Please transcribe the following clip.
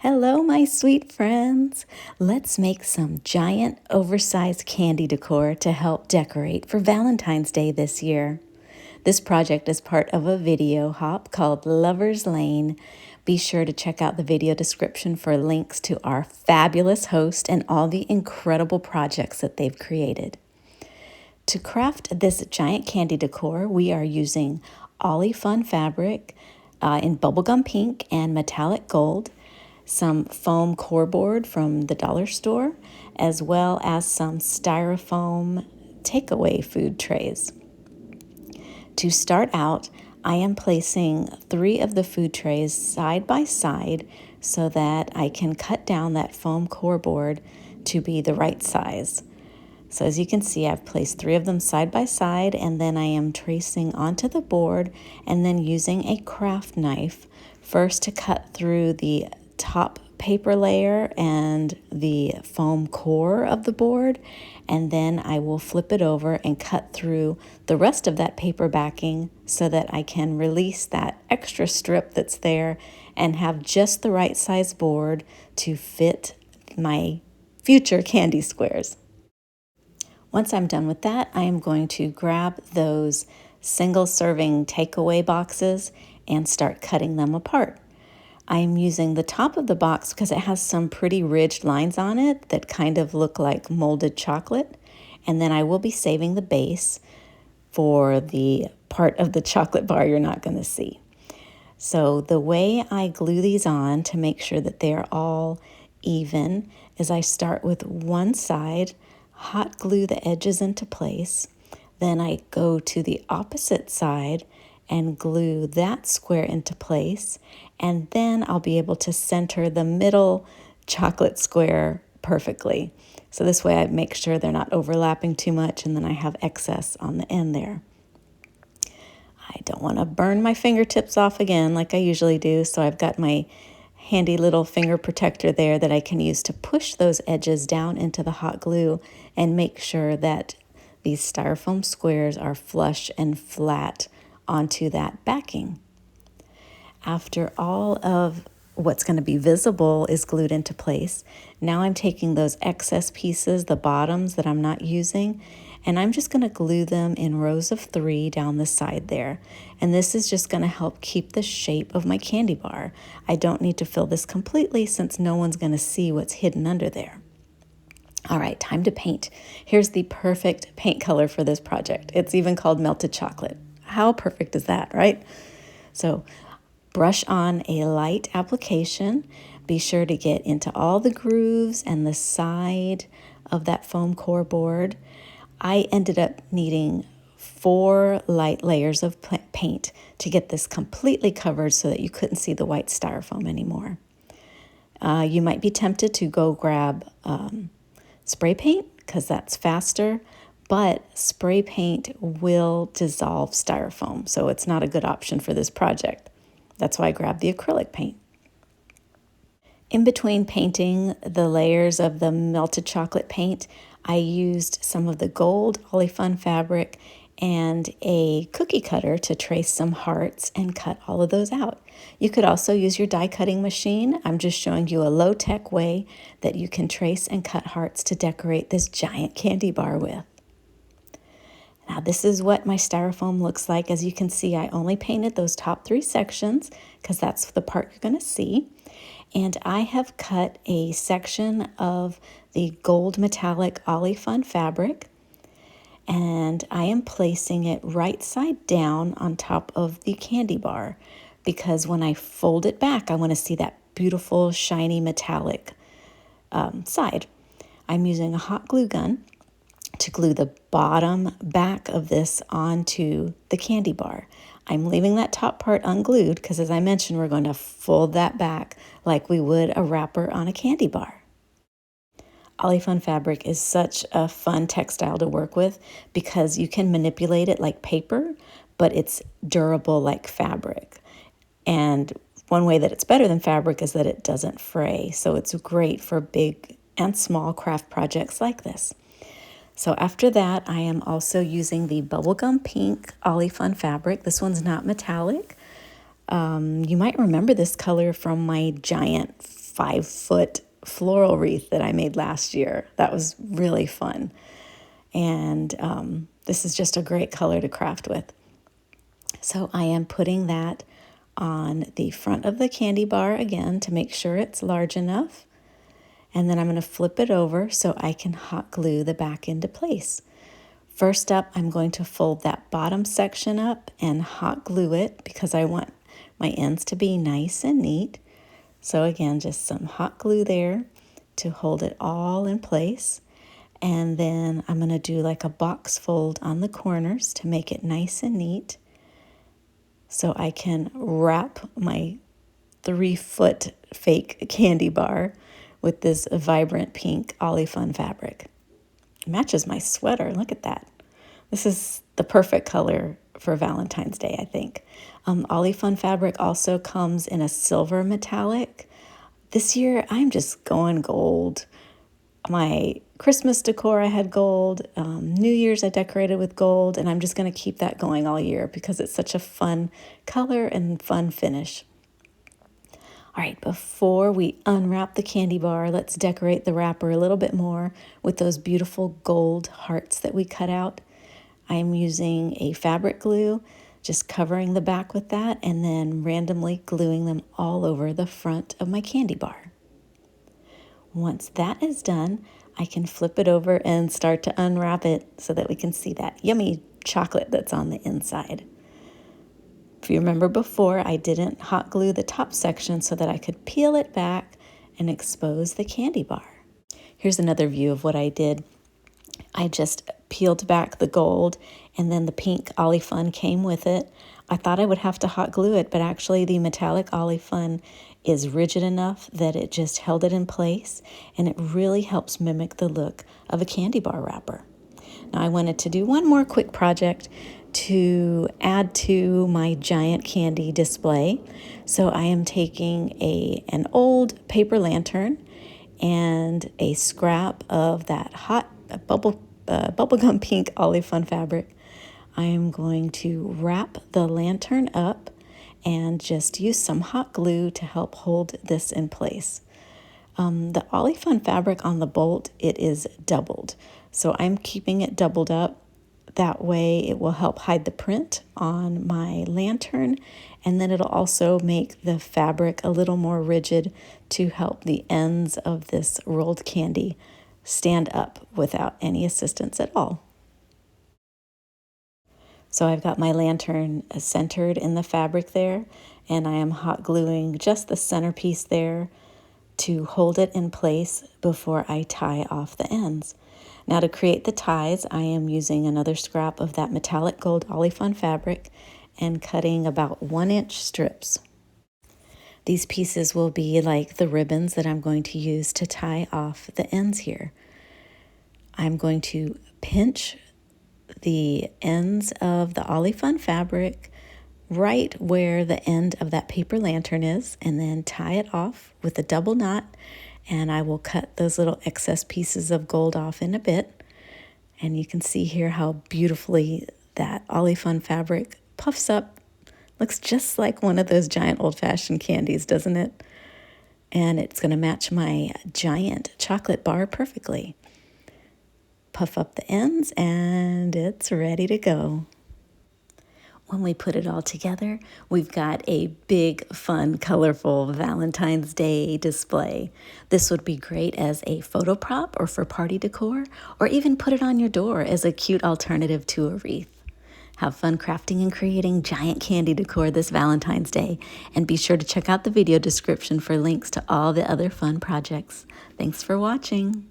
Hello, my sweet friends. Let's make some giant, oversized candy decor to help decorate for Valentine's Day this year. This project is part of a video hop called Lover's Lane. Be sure to check out the video description for links to our fabulous host and all the incredible projects that they've created. To craft this giant candy decor, we are using Oly-Fun fabric in bubblegum pink and metallic gold, some foam core board from the dollar store, as well as some styrofoam takeaway food trays. To start out, I am placing 3 of the food trays side by side so that I can cut down that foam core board to be the right size. So as you can see, I've placed 3 of them side by side, and then I am tracing onto the board and then using a craft knife first to cut through the top paper layer and the foam core of the board, and then I will flip it over and cut through the rest of that paper backing so that I can release that extra strip that's there and have just the right size board to fit my future candy squares. Once I'm done with that, I am going to grab those single serving takeaway boxes and start cutting them apart. I'm using the top of the box because it has some pretty ridged lines on it that kind of look like molded chocolate. And then I will be saving the base for the part of the chocolate bar you're not going to see. So the way I glue these on to make sure that they're all even is I start with one side, hot glue the edges into place. Then I go to the opposite side and glue that square into place, and then I'll be able to center the middle chocolate square perfectly. So this way I make sure they're not overlapping too much, and then I have excess on the end there. I don't want to burn my fingertips off again like I usually do, so I've got my handy little finger protector there that I can use to push those edges down into the hot glue and make sure that these styrofoam squares are flush and flat onto that backing. After all of what's going to be visible is glued into place, now I'm taking those excess pieces, the bottoms that I'm not using, and I'm just going to glue them in rows of 3 down the side there. And this is just going to help keep the shape of my candy bar. I don't need to fill this completely since no one's going to see what's hidden under there. All right, time to paint. Here's the perfect paint color for this project. It's even called melted chocolate. How perfect is that, right? So brush on a light application. Be sure to get into all the grooves and the side of that foam core board. I ended up needing 4 light layers of paint to get this completely covered so that you couldn't see the white styrofoam anymore. You might be tempted to go grab spray paint because that's faster, but spray paint will dissolve styrofoam, so it's not a good option for this project. That's why I grabbed the acrylic paint. In between painting the layers of the melted chocolate paint, I used some of the gold Oly-Fun fabric and a cookie cutter to trace some hearts and cut all of those out. You could also use your die cutting machine. I'm just showing you a low-tech way that you can trace and cut hearts to decorate this giant candy bar with. Now this is what my styrofoam looks like. As you can see, I only painted those top 3 sections because that's the part you're going to see. And I have cut a section of the gold metallic Oly-Fun fabric, and I am placing it right side down on top of the candy bar because when I fold it back, I want to see that beautiful shiny metallic side. I'm using a hot glue gun to glue the bottom back of this onto the candy bar. I'm leaving that top part unglued because, as I mentioned, we're going to fold that back like we would a wrapper on a candy bar. Oly-Fun fabric is such a fun textile to work with because you can manipulate it like paper, but it's durable like fabric. And one way that it's better than fabric is that it doesn't fray, so it's great for big and small craft projects like this. So after that, I am also using the bubblegum pink Oly-Fun fabric. This one's not metallic. You might remember this color from my giant 5-foot floral wreath that I made last year. That was really fun. And this is just a great color to craft with. So I am putting that on the front of the candy bar again to make sure it's large enough. And then I'm going to flip it over so I can hot glue the back into place. First up, I'm going to fold that bottom section up and hot glue it because I want my ends to be nice and neat. So again, just some hot glue there to hold it all in place. And then I'm going to do like a box fold on the corners to make it nice and neat. So I can wrap my 3-foot fake candy bar with this vibrant pink Oly-Fun fabric. It matches my sweater. Look at that. This is the perfect color for Valentine's Day, I think. Oly-Fun fabric also comes in a silver metallic. This year, I'm just going gold. My Christmas decor, I had gold. New Year's, I decorated with gold, and I'm just going to keep that going all year because it's such a fun color and fun finish. All right, before we unwrap the candy bar, let's decorate the wrapper a little bit more with those beautiful gold hearts that we cut out. I'm using a fabric glue, just covering the back with that, and then randomly gluing them all over the front of my candy bar. Once that is done, I can flip it over and start to unwrap it so that we can see that yummy chocolate that's on the inside. If you remember before, I didn't hot glue the top section so that I could peel it back and expose the candy bar. Here's another view of what I did. I just peeled back the gold and then the pink Oly-Fun came with it. I thought I would have to hot glue it, but actually the metallic Oly-Fun is rigid enough that it just held it in place, and it really helps mimic the look of a candy bar wrapper. Now I wanted to do one more quick project to add to my giant candy display. So I am taking an old paper lantern and a scrap of that hot bubblegum pink Oly-Fun fabric. I am going to wrap the lantern up and just use some hot glue to help hold this in place. The Oly-Fun fabric on the bolt, it is doubled. So I'm keeping it doubled up. That way it will help hide the print on my lantern, and then it'll also make the fabric a little more rigid to help the ends of this rolled candy stand up without any assistance at all. So I've got my lantern centered in the fabric there, and I am hot gluing just the centerpiece there to hold it in place before I tie off the ends. Now to create the ties, I am using another scrap of that metallic gold Oly-Fun fabric and cutting about 1-inch strips. These pieces will be like the ribbons that I'm going to use to tie off the ends here. I'm going to pinch the ends of the Oly-Fun fabric right where the end of that paper lantern is, and then tie it off with a double knot, and I will cut those little excess pieces of gold off in a bit. And you can see here how beautifully that Oly-Fun fabric puffs up. Looks just like one of those giant old-fashioned candies, doesn't it? And it's going to match my giant chocolate bar perfectly. Puff up the ends and it's ready to go. When we put it all together, we've got a big, fun, colorful Valentine's Day display. This would be great as a photo prop or for party decor, or even put it on your door as a cute alternative to a wreath. Have fun crafting and creating giant candy decor this Valentine's Day, and be sure to check out the video description for links to all the other fun projects. Thanks for watching.